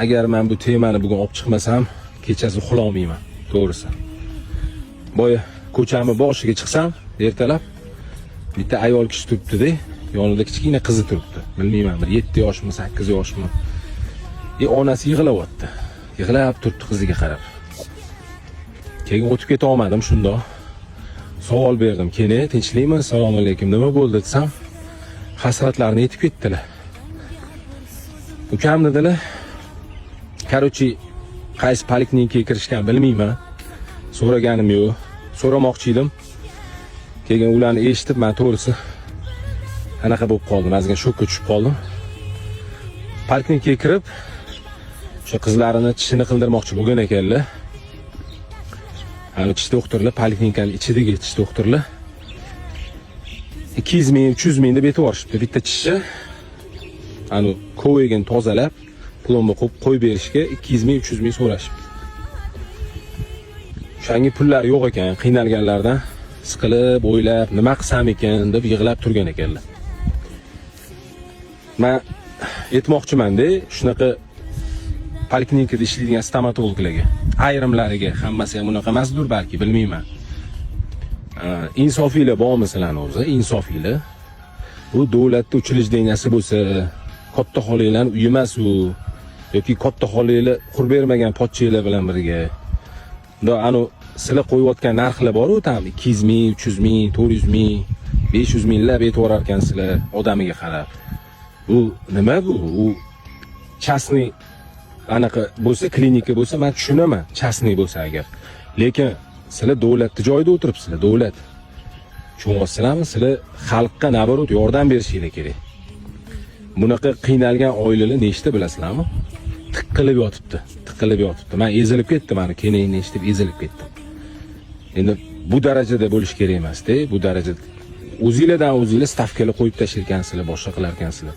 agar men bu temani bugun olib chiqmasam, kechasi uxlolmayman, to'g'risi. Boya ko'chami boshiga chiqsam, ertalab bitta ayol kishi turibdi-da, yonida kichkina qizi turibdi. Bilmayman, bir 7 yoshmi, 8 yoshmi. Onasi yig'layapti. Yig'lab turibdi qiziga qarab. Keyin o'tib keta olmadim shundoq. Savol berdim. "Kene, tinchlikmi? Assalomu alaykum. Nima bo'ldi?" desam, hasratlarini aytib ketdilar. Ukam dedilar, "Qarochi, qaysi poliklinikaga kirishgan bilmayman. So'raganim yo'q. So'ramoqchi edim. Keyin ularni eshitib, men to'g'risi anaqa bo'lib qoldim. Ozgina shokka tushib qoldim. Poliklinikaga kirib, o'sha qizlarini tishini qildirmoqchi bo'lgan ekanlar. Ana tish doktorlar, poliklinikaning ichidagi tish doktorlar 200 ming, 300 ming deb aytib yuborishibdi. Bitta tishni ana ko'ygini tozalab, plomba qo'yib berishga 200 ming, 300 ming so'rashibdi. O'shanga pullar yo'q ekan, qiynalganlardan siqilib, o'ylab, nima qilsam ekan deb yig'lab turgan ekanlar. Men aytmoqchiman-da, shunaqa poliklinikada ishlaydigan stomatologlarga, ayrimlariga, hammasi ham unaqa emasdir balki, bilmayman. Insofiylar bormi sizlarning o'zi? Insofiylar. Bu davlatda uchrashdiginasi bo'lsa, katta xolinglarni uyi emas u, yoki katta xolinglar qurib bermagan pochchanglar bilan birga. Ana sizlar qo'yayotgan narxlar bor-ku, tam 200 ming, 300 ming, 400 ming, 500 minglab aytib yurar ekansizlar odamiga qarab. Bu nima bu? U chasniy anaqa bo'lsa, klinika bo'lsa, men tushunaman, chasniy bo'lsa agar. Lekin sizlar davlatning joyida o'tiribsizlar, davlat. Tushunyapsizlarmi? Sizlar xalqqa naborot yordam berishinglar kerak. Bunaqa qiynalgan oilalar nechta bilasizlarmi? Tiqilib yotibdi, tiqilib yotibdi. Men ezilib ketdim, mana kenayni eshitib ezilib ketdim. Endi bu darajada bo'lish kerak emas-da, bu darajada. O'zingizlar stavkalar qo'yib tashirkansizlar, boshqa qilar ekansizlar.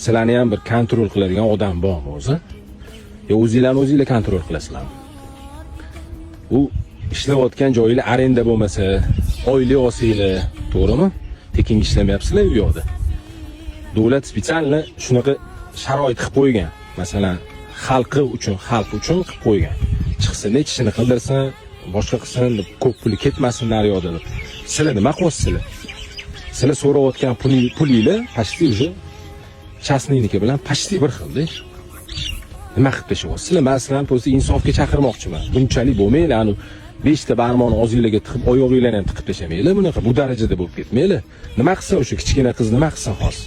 Sizlarni ham bir kontrol qiladigan odam bormi o'zi? Yo o'zingizlar kontrol qilasizlarmi? U ishlayotgan joyinglar arenda bo'lmasa, oylik olsanglar, to'g'rimi? Tekin ishlamayapsizlar u yoqda. Davlat spesialni shunaqa sharoit qilib qo'ygan. Masalan, xalq uchun qilib qo'ygan. Chiqsin, tishini qildirsin, boshqa qilsin, ko'p puli ketmasin naryoqda deb. Sizlar nima qilyapsizlar? Sizlar so'rayotgan pulinglar pashti уже chasniyniki bilan pashti bir xilda. Nima qilib tashyapsiz? Sizlar masalan bo'lsa insofga chaqirmoqchiman. Bunchalik bo'lmaylar, anu 5 ta barmon og'zingizga tiqib, oyog'inglarni ham tiqib tashamanglar. Bunaqa bu darajada bo'lib ketmanglar. Nima qilsa o'sha kichkina qiz nima qilsa xos.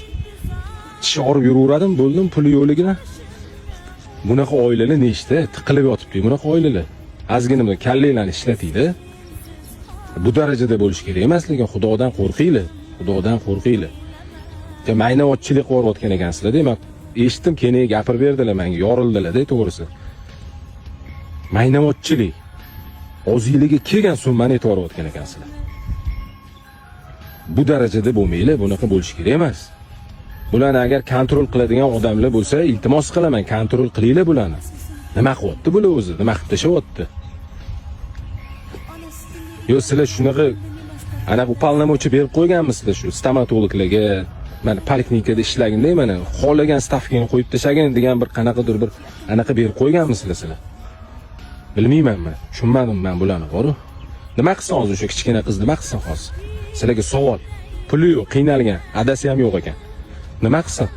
Tishi orib yuraveradim, bo'ldim, puli yo'qligina. Bunaqa oilalar nechta tiqilib yotibdi, bunaqa oilalar. Ozgina kallanglarni ishlatinglar. Bu darajada bo'lish kerak emas, lekin Xudodan qo'rqinglar. Xudodan qo'rqinglar. Maynavatchilik qilayotgan ekansizlar, demak, eshitdim, keyin gapirib berdilar menga, yorildilar-da, to'g'risi. Maynavatchilik. O'zingizga kelgan summani aytib ekansizlar. Bu darajada bo'lmaylar, bunaqa bo'lish kerak emas. Bularni agar kontrol qiladigan odamlar bo'lsa, iltimos qilaman, kontrol qilinglar bularni. Nima qilyapti bular o'zi? Nima qilib tashyapti? Yo, sizlar shunaqa ana bu palnamochi berib qo'yganmisizlar shu stomatologlarga, mana poliklinikada ishlaganda, mana xohlagan stavkani qo'yib tashagin degan bir qanaqadir bir anaqa berib qo'yganmisizlar sizlar? Bilmayman men, tushunmadim men bularni, bor-ku. Nima qilsin hozir o'sha kichkina qiz nima qilsin hozir? Sizlarga savol. Puli yo'q, qiynalgan, adasi ham yo'q ekan. Nima qilsin?